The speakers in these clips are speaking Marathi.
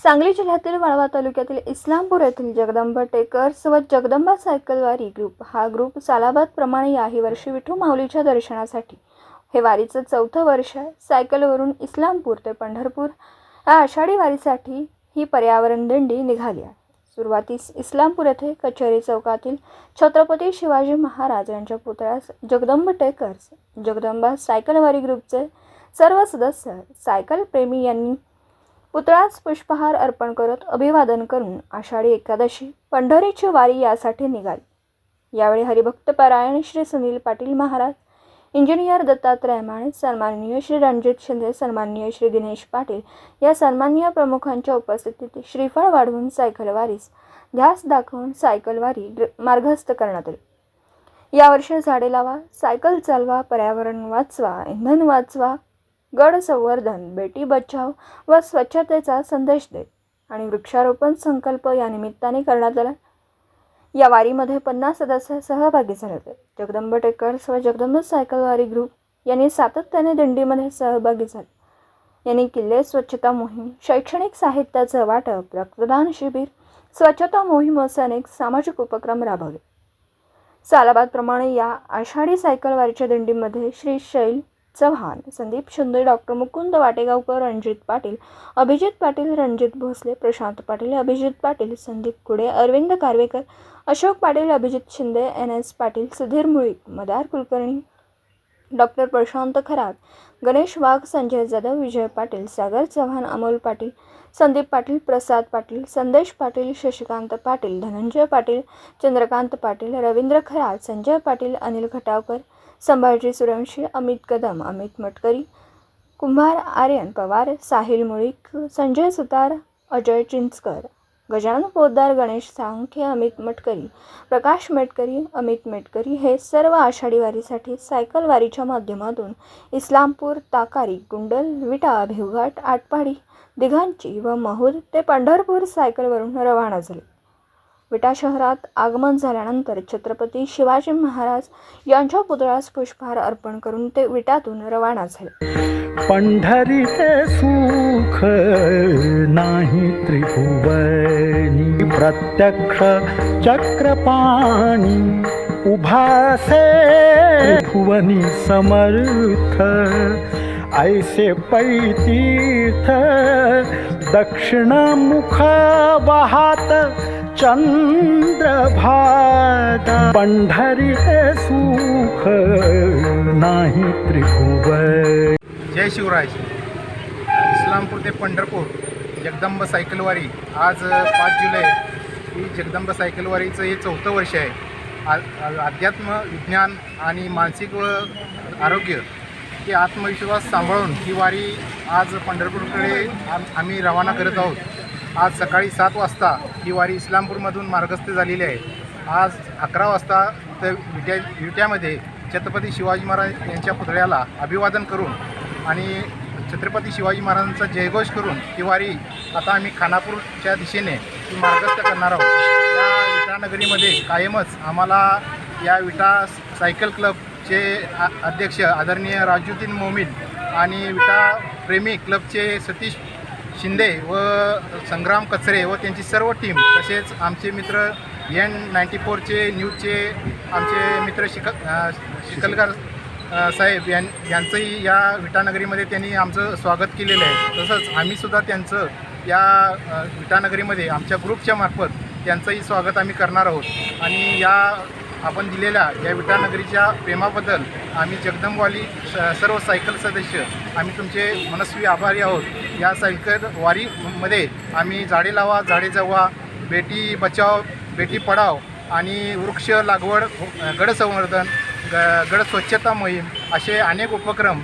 सांगली जिल्ह्यातील वाळवा तालुक्यातील इस्लामपूर येथील जगदंबा टेकर्स व जगदंबा सायकलवारी ग्रुप हा ग्रुप सालाबादप्रमाणे याही वर्षी विठू माऊलीच्या दर्शनासाठी हे वारीचं 4थं वर्ष आहे। सायकलवरून इस्लामपूर ते पंढरपूर या आषाढी वारीसाठी ही पर्यावरण दिंडी निघाली आहे। सुरुवातीस इस्लामपूर येथे कचेरी चौकातील छत्रपती शिवाजी महाराज यांच्या पुतळ्यास जगदंबा टेकर्स जगदंबा सायकलवारी ग्रुपचे सर्व सदस्य सायकल प्रेमी यांनी पुतळ्यास पुष्पहार अर्पण करत अभिवादन करून आषाढी एकादशी पंढरीची वारी यासाठी निघाली। यावेळी हरिभक्त पारायण श्री सुनील पाटील महाराज, इंजिनियर दत्तात्रय माने, सन्माननीय श्री रणजित शिंदे, सन्माननीय श्री दिनेश पाटील या सन्माननीय प्रमुखांच्या उपस्थितीत श्रीफळ वाढवून सायकलवारीस ध्यास दाखवून सायकलवारी मार्गस्थ करण्यात आली। यावर्षी झाडे लावा, सायकल चालवा, पर्यावरण वाचवा, इंधन वाचवा, गड संवर्धन, बेटी बचाव व स्वच्छतेचा संदेश देत आणि वृक्षारोपण संकल्प या निमित्ताने करण्यात आला। या वारीमध्ये 50 सदस्य सहभागी झाले होते। जगदंबा टेकर्स व जगदंबा सायकलवारी ग्रुप यांनी सातत्याने दिंडीमध्ये सहभागी झाले। यांनी किल्ले स्वच्छता मोहीम, शैक्षणिक साहित्याचं वाटप, रक्तदान शिबिर, स्वच्छता मोहीम असे अनेक सामाजिक उपक्रम राबवले। सालाबादप्रमाणे या आषाढी सायकलवारीच्या दिंडीमध्ये श्री शैल चव्हाण, संदीप शिंदे, डॉक्टर मुकुंद वाटेगावकर, रणजित पाटील, अभिजित पाटील, रणजित भोसले, प्रशांत पाटील, अभिजित पाटील, संदीप कुडे, अरविंद कारवेकर, अशोक पाटील, अभिजित शिंदे, NS पाटील, सुधीर मुळीक, मदार कुलकर्णी, डॉक्टर प्रशांत खरात, गणेश वाघ, संजय जाधव, विजय पाटील, सागर चव्हाण, अमोल पाटील, संदीप पाटील, प्रसाद पाटील, संदेश पाटील, शशिकांत पाटील, धनंजय पाटील, चंद्रकांत पाटील, रवींद्र खरात, संजय पाटील, अनिल खटावकर, संभाजी सूर्यवंशी, अमित कदम, अमित मटकरी, कुंभार, आर्यन पवार, साहिल मुळीक, संजय सुतार, अजय चिंचकर, गजानन पोद्दार, गणेश सांखे, अमित मटकरी, प्रकाश मेटकरी, अमित मेटकरी हे सर्व आषाढी वारीसाठी सायकल वारीच्या माध्यमातून इस्लामपूर, ताकारी, कुंडल, विटा, भिवघाट, आटपाडी, दिघांची व महूद ते पंढरपूर सायकलवरून रवाना झाले। विटा शहरात आगमन झाल्यानंतर छत्रपती शिवाजी महाराज यांच्या पुतळ्यास पुष्पहार अर्पण करून ते विटातून रवाना झाले। पंढरीचे सुख नाही त्रिभुवनी, प्रत्यक्ष चक्रपाणी उभासे भुवनी समर्थ, ऐसे पैतीर्थ दक्षिण मुख वाहत चंद्रभागा, पंढरीचे सुख नाही त्रिभुवन। जय शिवराय। इस्लामपूर ते पंढरपूर जगदंबा सायकलवारी आज 5 जुलै ही जगदंबा सायकलवारीचं हे 4थं वर्ष आहे। अध्यात्म, विज्ञान आणि मानसिक व आरोग्य हे आत्मविश्वास सांभाळून ही वारी आज पंढरपूरकडे आम्ही रवाना करत आहोत। आज सकाळी 7 वाजता ही वारी इस्लामपूरमधून मार्गस्थ झालेली आहे। आज 11 वाजता तर विट्यामध्ये छत्रपती शिवाजी महाराज यांच्या पुतळ्याला अभिवादन करून आणि छत्रपती शिवाजी महाराजांचा जयघोष करून ही वारी आता आम्ही खानापूरच्या दिशेने ही मार्गस्थ करणार आहोत। या विटानगरीमध्ये कायमच आम्हाला या विटा सायकल क्लबचे अध्यक्ष आदरणीय राजुद्दीन मोमीन आणि विटा प्रेमी क्लबचे सतीश शिंदे व संग्राम कचरे व त्यांची सर्व टीम, तसेच आमचे मित्र N94चे न्यूजचे आमचे मित्र शिकलकर साहेब यांचंही या विटानगरीमध्ये त्यांनी आमचं स्वागत केलेलं आहे। तसंच आम्हीसुद्धा त्यांचं या विटानगरीमध्ये आमच्या ग्रुपच्या मार्फत त्यांचंही स्वागत आम्ही करणार आहोत। आणि या आपण दिलेल्या या विटानगरीच्या प्रेमाबद्दल आम्ही जगदंबावाली सर्व सायकल सदस्य आम्ही तुमचे मनस्वी आभारी आहोत। या सायकल वारीमध्ये आम्ही झाडे लावा, झाडे जगवा, बेटी बचाव, बेटी पढाव आणि वृक्ष लागवड, गड संवर्धन, गड स्वच्छता मोहीम असे अनेक उपक्रम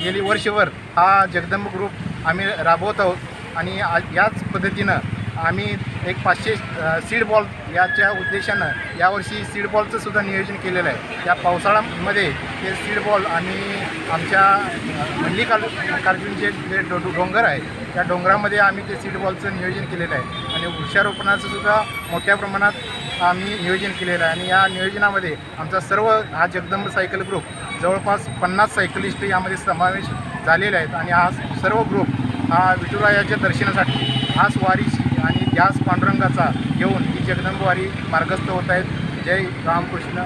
गेली वर्षभर हा जगदंबा ग्रुप आम्ही राबवत आहोत। आणि याच पद्धतीनं आम्ही एक 500 सीड बॉल याच्या उद्देशानं यावर्षी सीड बॉलचं सुद्धा नियोजन केलेलं आहे। या पावसाळ्यामध्ये ते सीड बॉल आणि आमच्या मल्लिकार्जुनचे जे डोंगर आहे त्या डोंगरामध्ये आम्ही ते सीड बॉलचं नियोजन केलेलं आहे। आणि वृक्षारोपणाचं सुद्धा मोठ्या प्रमाणात आम्ही नियोजन केलेलं आहे। आणि या नियोजनामध्ये आमचा सर्व हा जगदंबा सायकल ग्रुप जवळपास 50 सायकलिस्ट यामध्ये समावेश झालेले आहेत। आणि हा सर्व ग्रुप हा विठुरायाच्या दर्शनासाठी ध्यास वारीची आणि ध्यास पांडुरंगाचा घेऊन ही जगदंबा वारी मार्गस्थ होत आहेत. जय रामकृष्ण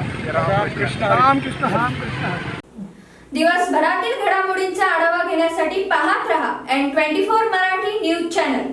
रामकृष्ण. दिवसभरातील घडामोडींचा आढावा घेण्यासाठी पाहत रहा N24 मराठी न्यूज चॅनल.